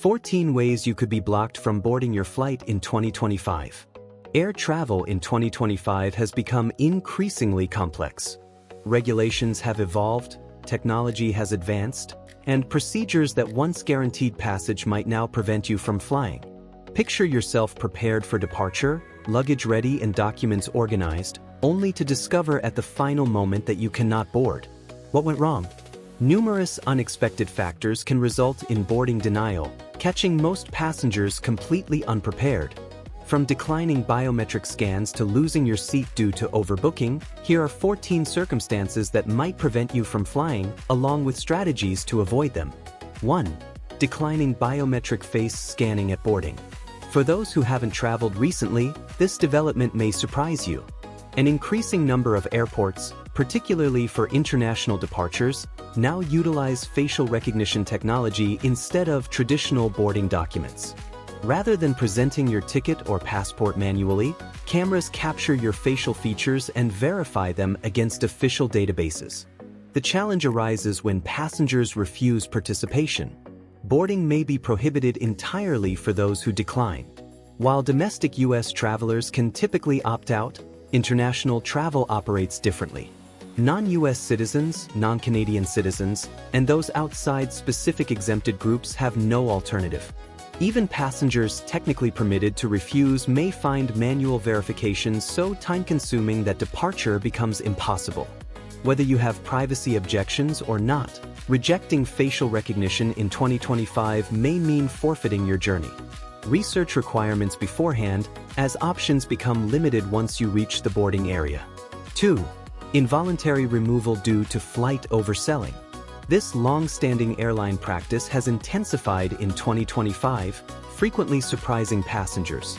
14 ways you could be blocked from boarding your flight in 2025. Air travel in 2025 has become increasingly complex. Regulations have evolved, technology has advanced, and procedures that once guaranteed passage might now prevent you from flying. Picture yourself prepared for departure, luggage ready and documents organized, only to discover at the final moment that you cannot board. What went wrong? Numerous unexpected factors can result in boarding denial, catching most passengers completely unprepared. From declining biometric scans to losing your seat due to overbooking, here are 14 circumstances that might prevent you from flying, along with strategies to avoid them. 1. Declining biometric face scanning at boarding. For those who haven't traveled recently, this development may surprise you. An increasing number of airports, particularly for international departures, now utilize facial recognition technology instead of traditional boarding documents. Rather than presenting your ticket or passport manually, cameras capture your facial features and verify them against official databases. The challenge arises when passengers refuse participation. Boarding may be prohibited entirely for those who decline. While domestic U.S. travelers can typically opt out, international travel operates differently. Non-U.S. citizens, non-Canadian citizens, and those outside specific exempted groups have no alternative. Even passengers technically permitted to refuse may find manual verification so time-consuming that departure becomes impossible. Whether you have privacy objections or not, rejecting facial recognition in 2025 may mean forfeiting your journey. Research requirements beforehand, as options become limited once you reach the boarding area. 2. Involuntary removal due to flight overselling. This long-standing airline practice has intensified in 2025, frequently surprising passengers.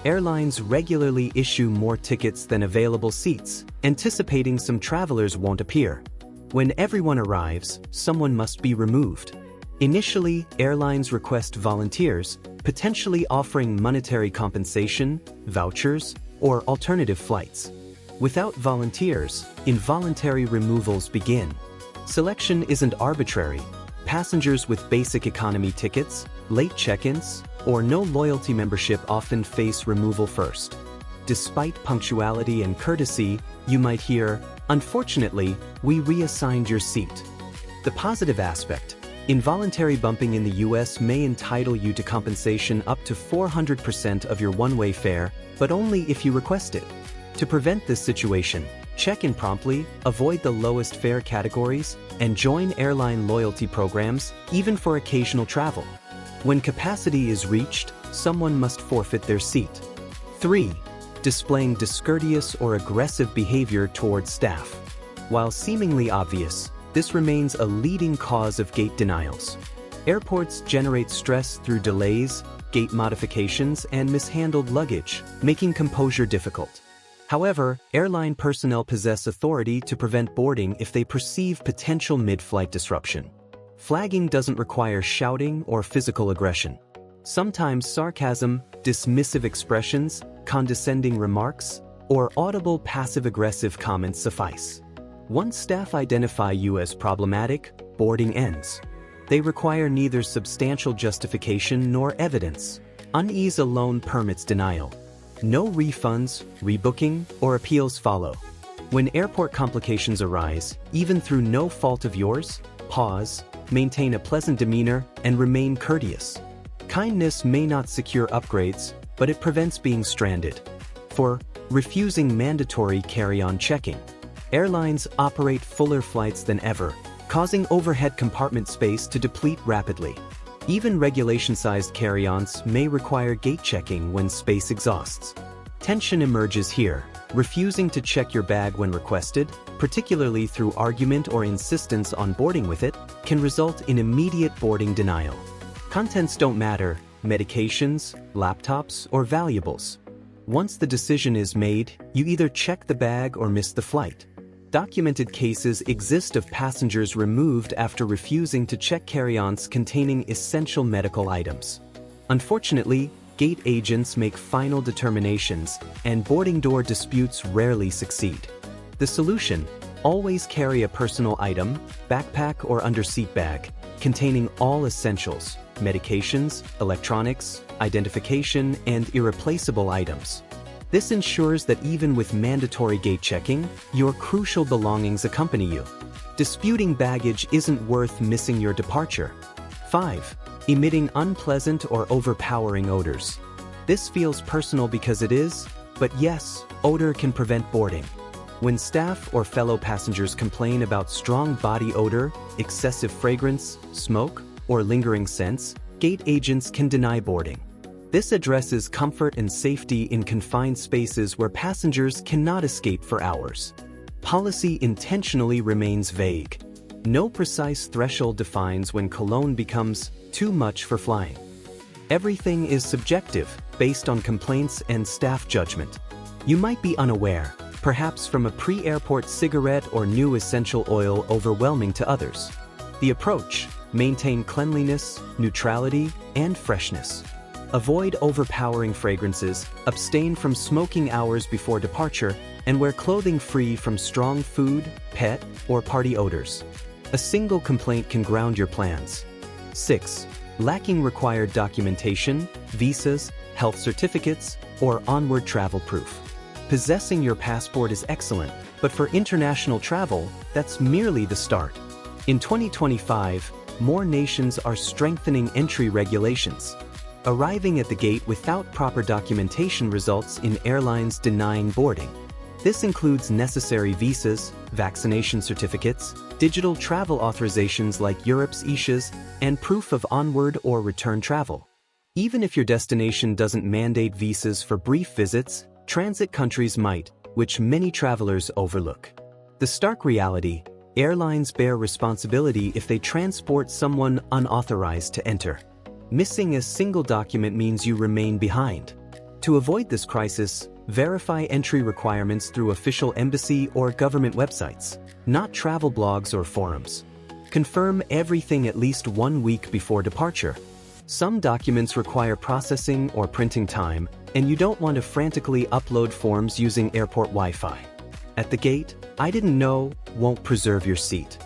Airlines regularly issue more tickets than available seats, anticipating some travelers won't appear. When everyone arrives, someone must be removed. Initially, airlines request volunteers, potentially offering monetary compensation, vouchers, or alternative flights. Without volunteers, involuntary removals begin. Selection isn't arbitrary. Passengers with basic economy tickets, late check-ins, or no loyalty membership often face removal first. Despite punctuality and courtesy, you might hear, "Unfortunately, we reassigned your seat." The positive aspect: involuntary bumping in the U.S. may entitle you to compensation up to 400% of your one-way fare, but only if you request it. To prevent this situation, check in promptly, avoid the lowest fare categories, and join airline loyalty programs, even for occasional travel. When capacity is reached, someone must forfeit their seat. 3. Displaying discourteous or aggressive behavior towards staff. While seemingly obvious, this remains a leading cause of gate denials. Airports generate stress through delays, gate modifications, and mishandled luggage, making composure difficult. However, airline personnel possess authority to prevent boarding if they perceive potential mid-flight disruption. Flagging doesn't require shouting or physical aggression. Sometimes sarcasm, dismissive expressions, condescending remarks, or audible passive-aggressive comments suffice. Once staff identify you as problematic, boarding ends. They require neither substantial justification nor evidence. Unease alone permits denial. No refunds, rebooking, or appeals follow. When airport complications arise, even through no fault of yours, pause, maintain a pleasant demeanor, and remain courteous. Kindness may not secure upgrades, but it prevents being stranded. 4. Refusing mandatory carry-on checking. Airlines operate fuller flights than ever, causing overhead compartment space to deplete rapidly. Even regulation-sized carry-ons may require gate checking when space exhausts. Tension emerges here. Refusing to check your bag when requested, particularly through argument or insistence on boarding with it, can result in immediate boarding denial. Contents don't matter: medications, laptops, or valuables. Once the decision is made, you either check the bag or miss the flight. Documented cases exist of passengers removed after refusing to check carry-ons containing essential medical items. Unfortunately, gate agents make final determinations, and boarding door disputes rarely succeed. The solution: Always carry a personal item, backpack or underseat bag, containing all essentials, medications, electronics, identification, and irreplaceable items. This ensures that even with mandatory gate checking, your crucial belongings accompany you. Disputing baggage isn't worth missing your departure. 5. Emitting unpleasant or overpowering odors. This feels personal because it is, but yes, odor can prevent boarding. When staff or fellow passengers complain about strong body odor, excessive fragrance, smoke, or lingering scents, gate agents can deny boarding. This addresses comfort and safety in confined spaces where passengers cannot escape for hours. Policy intentionally remains vague. No precise threshold defines when cologne becomes too much for flying. Everything is subjective, based on complaints and staff judgment. You might be unaware, perhaps from a pre-airport cigarette or new essential oil overwhelming to others. The approach: maintain cleanliness, neutrality, and freshness. Avoid overpowering fragrances, abstain from smoking hours before departure, and wear clothing free from strong food, pet, or party odors. A single complaint can ground your plans. 6. Lacking required documentation, visas, health certificates, or onward travel proof. Possessing your passport is excellent, but for international travel, that's merely the start. In 2025, more nations are strengthening entry regulations. Arriving at the gate without proper documentation results in airlines denying boarding. This includes necessary visas, vaccination certificates, digital travel authorizations like Europe's ESHAs, and proof of onward or return travel. Even if your destination doesn't mandate visas for brief visits, transit countries might, which many travelers overlook. The stark reality: airlines bear responsibility if they transport someone unauthorized to enter. Missing a single document means you remain behind. To avoid this crisis, verify entry requirements through official embassy or government websites, not travel blogs or forums. Confirm everything at least 1 week before departure. Some documents require processing or printing time, and you don't want to frantically upload forms using airport Wi-Fi. At the gate, "I didn't know" won't preserve your seat.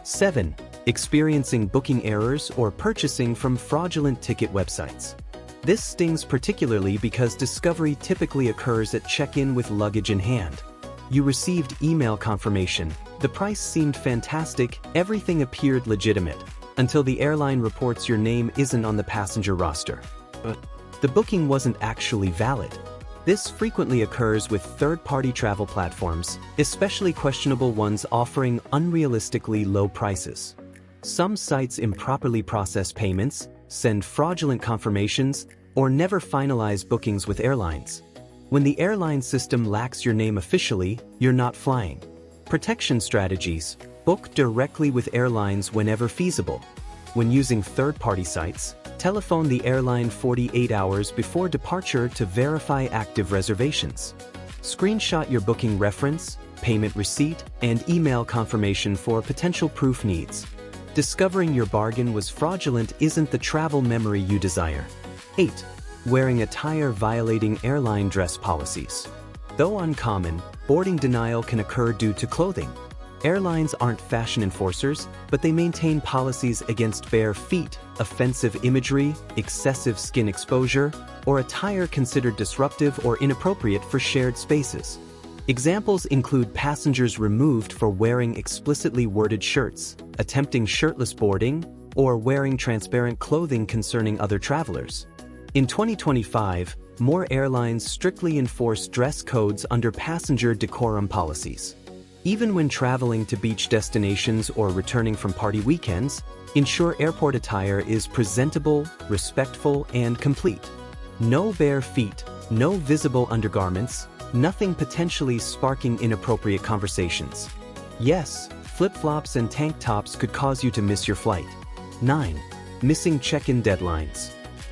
7. Experiencing booking errors or purchasing from fraudulent ticket websites. This stings particularly because discovery typically occurs at check-in with luggage in hand. You received email confirmation, the price seemed fantastic, everything appeared legitimate, until the airline reports your name isn't on the passenger roster. But the booking wasn't actually valid. This frequently occurs with third-party travel platforms, especially questionable ones offering unrealistically low prices. Some sites improperly process payments, send fraudulent confirmations, or never finalize bookings with airlines. When the airline system lacks your name officially, you're not flying. Protection strategies: book directly with airlines whenever feasible. When using third-party sites, telephone the airline 48 hours before departure to verify active reservations. Screenshot your booking reference, payment receipt, and email confirmation for potential proof needs. Discovering your bargain was fraudulent isn't the travel memory you desire. 8. Wearing attire violating airline dress policies. Though uncommon, boarding denial can occur due to clothing. Airlines aren't fashion enforcers, but they maintain policies against bare feet, offensive imagery, excessive skin exposure, or attire considered disruptive or inappropriate for shared spaces. Examples include passengers removed for wearing explicitly worded shirts, attempting shirtless boarding, or wearing transparent clothing concerning other travelers. In 2025, more airlines strictly enforce dress codes under passenger decorum policies. Even when traveling to beach destinations or returning from party weekends, ensure airport attire is presentable, respectful, and complete. No bare feet, no visible undergarments, nothing potentially sparking inappropriate conversations. Yes, flip-flops and tank tops could cause you to miss your flight. 9. Missing check-in deadlines.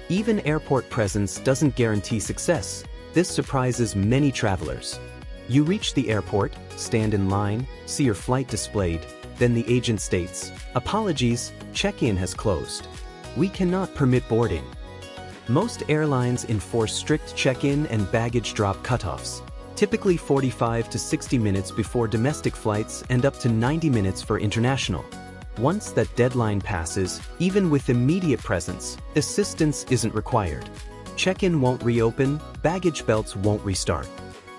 Even airport presence doesn't guarantee success. This surprises many travelers. You reach the airport, stand in line, see your flight displayed, then the agent states, "Apologies, check-in has closed. We cannot permit boarding." Most airlines enforce strict check-in and baggage drop cutoffs. typically 45 to 60 minutes before domestic flights and up to 90 minutes for international. Once that deadline passes, even with immediate presence, assistance isn't required. Check-in won't reopen, baggage belts won't restart.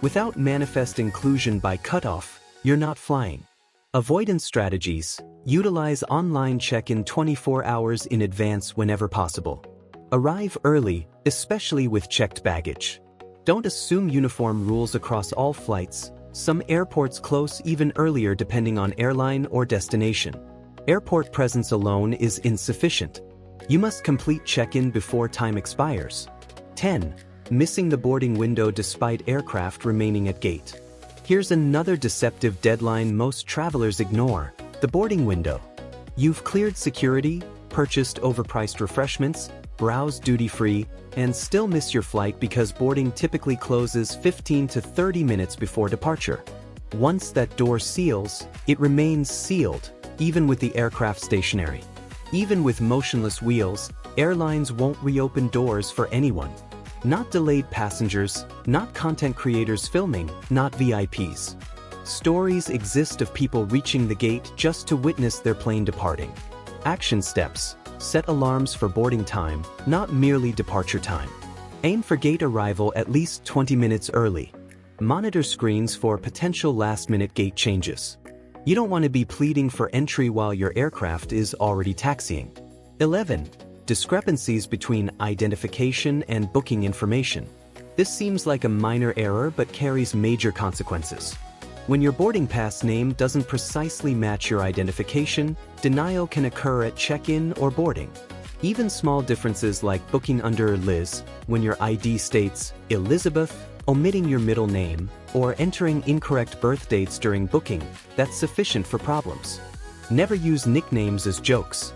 Without manifest inclusion by cutoff, you're not flying. Avoidance strategies: utilize online check-in 24 hours in advance whenever possible. Arrive early, especially with checked baggage. Don't assume uniform rules across all flights. Some airports close even earlier depending on airline or destination. Airport presence alone is insufficient. You must complete check-in before time expires. 10. Missing the boarding window despite aircraft remaining at gate. Here's another deceptive deadline most travelers ignore: the boarding window. You've cleared security, purchased overpriced refreshments, browsed duty-free, and still miss your flight because boarding typically closes 15 to 30 minutes before departure. Once that door seals, it remains sealed, even with the aircraft stationary. Even with motionless wheels, airlines won't reopen doors for anyone. Not delayed passengers, not content creators filming, not VIPs. Stories exist of people reaching the gate just to witness their plane departing. Action steps: set alarms for boarding time, not merely departure time. Aim for gate arrival at least 20 minutes early. Monitor screens for potential last-minute gate changes. You don't want to be pleading for entry while your aircraft is already taxiing. 11. Discrepancies between identification and booking information. This seems like a minor error but carries major consequences. When your boarding pass name doesn't precisely match your identification, denial can occur at check-in or boarding. Even small differences like booking under Liz when your ID states Elizabeth, omitting your middle name, or entering incorrect birth dates during booking, that's sufficient for problems. Never use nicknames as jokes.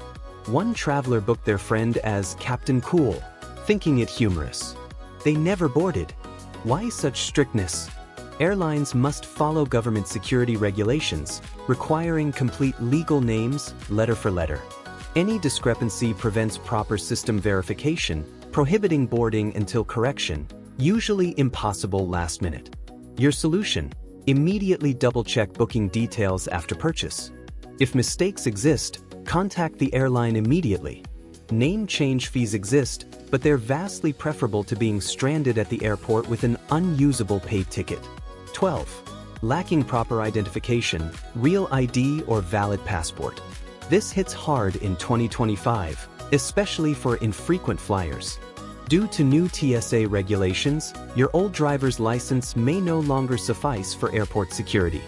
One traveler booked their friend as Captain Cool, thinking it humorous. They never boarded. Why such strictness? Airlines must follow government security regulations, requiring complete legal names, letter for letter. Any discrepancy prevents proper system verification, prohibiting boarding until correction, usually impossible last minute. Your solution: immediately double-check booking details after purchase. If mistakes exist, contact the airline immediately. Name change fees exist, but they're vastly preferable to being stranded at the airport with an unusable paid ticket. 12. Lacking proper identification, real ID or valid passport. This hits hard in 2025, especially for infrequent flyers. Due to new TSA regulations, your old driver's license may no longer suffice for airport security.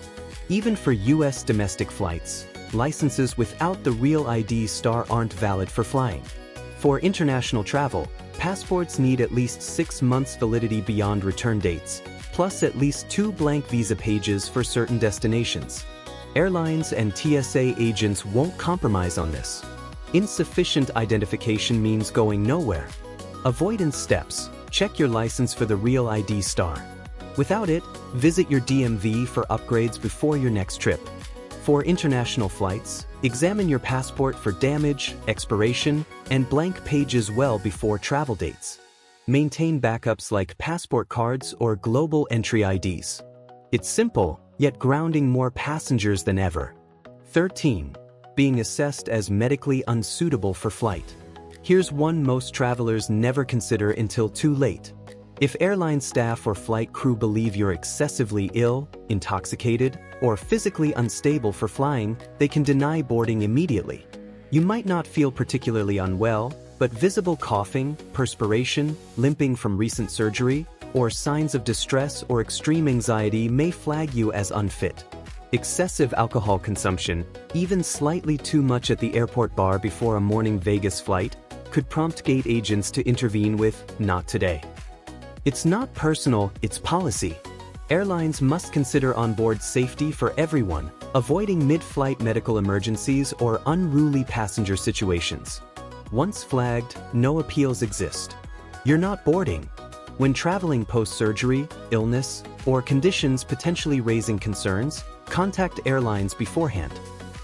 Even for U.S. domestic flights, licenses without the real ID star aren't valid for flying. For international travel, passports need at least 6 months validity beyond return dates, plus at least 2 blank visa pages for certain destinations. Airlines and TSA agents won't compromise on this. Insufficient identification means going nowhere. Avoidance steps: check your license for the real ID star. Without it, visit your DMV for upgrades before your next trip. For international flights, examine your passport for damage, expiration, and blank pages well before travel dates. Maintain backups like passport cards or global entry IDs. It's simple, yet grounding more passengers than ever. 13. Being assessed as medically unsuitable for flight. Here's one most travelers never consider until too late. If airline staff or flight crew believe you're excessively ill, intoxicated, or physically unstable for flying, they can deny boarding immediately. You might not feel particularly unwell, but visible coughing, perspiration, limping from recent surgery, or signs of distress or extreme anxiety may flag you as unfit. Excessive alcohol consumption, even slightly too much at the airport bar before a morning Vegas flight, could prompt gate agents to intervene with "not today." It's not personal, it's policy. Airlines must consider onboard safety for everyone, avoiding mid-flight medical emergencies or unruly passenger situations. Once flagged, no appeals exist. You're not boarding. When traveling post-surgery, illness, or conditions potentially raising concerns, contact airlines beforehand.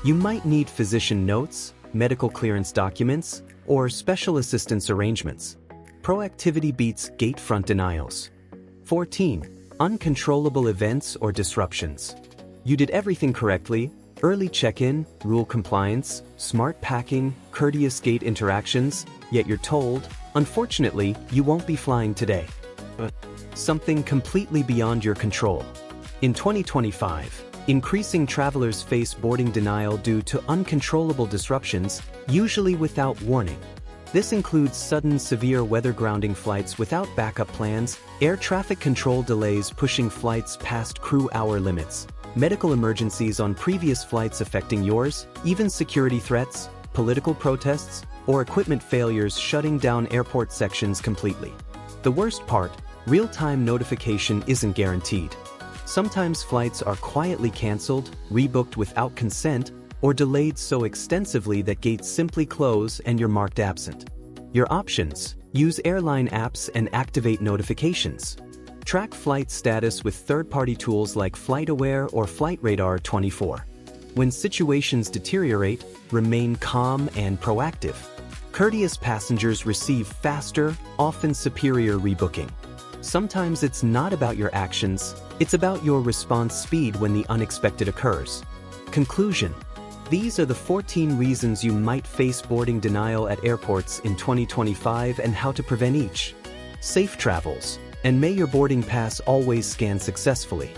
You might need physician notes, medical clearance documents, or special assistance arrangements. Proactivity beats gate front denials. 14. Uncontrollable events or disruptions. You did everything correctly: early check-in, rule compliance, smart packing, courteous gate interactions, yet you're told, unfortunately, you won't be flying today. Something completely beyond your control. In 2025, increasing travelers face boarding denial due to uncontrollable disruptions, usually without warning. This includes sudden severe weather grounding flights without backup plans, air traffic control delays pushing flights past crew hour limits, medical emergencies on previous flights affecting yours, even security threats, political protests, or equipment failures shutting down airport sections completely. The worst part, real-time notification isn't guaranteed. Sometimes flights are quietly canceled, rebooked without consent, or delayed so extensively that gates simply close and you're marked absent. Your options: use airline apps and activate notifications. Track flight status with third-party tools like FlightAware or FlightRadar 24. When situations deteriorate, remain calm and proactive. Courteous passengers receive faster, often superior rebooking. Sometimes it's not about your actions, it's about your response speed when the unexpected occurs. Conclusion: these are the 14 reasons you might face boarding denial at airports in 2025 and how to prevent each. Safe travels, and may your boarding pass always scan successfully.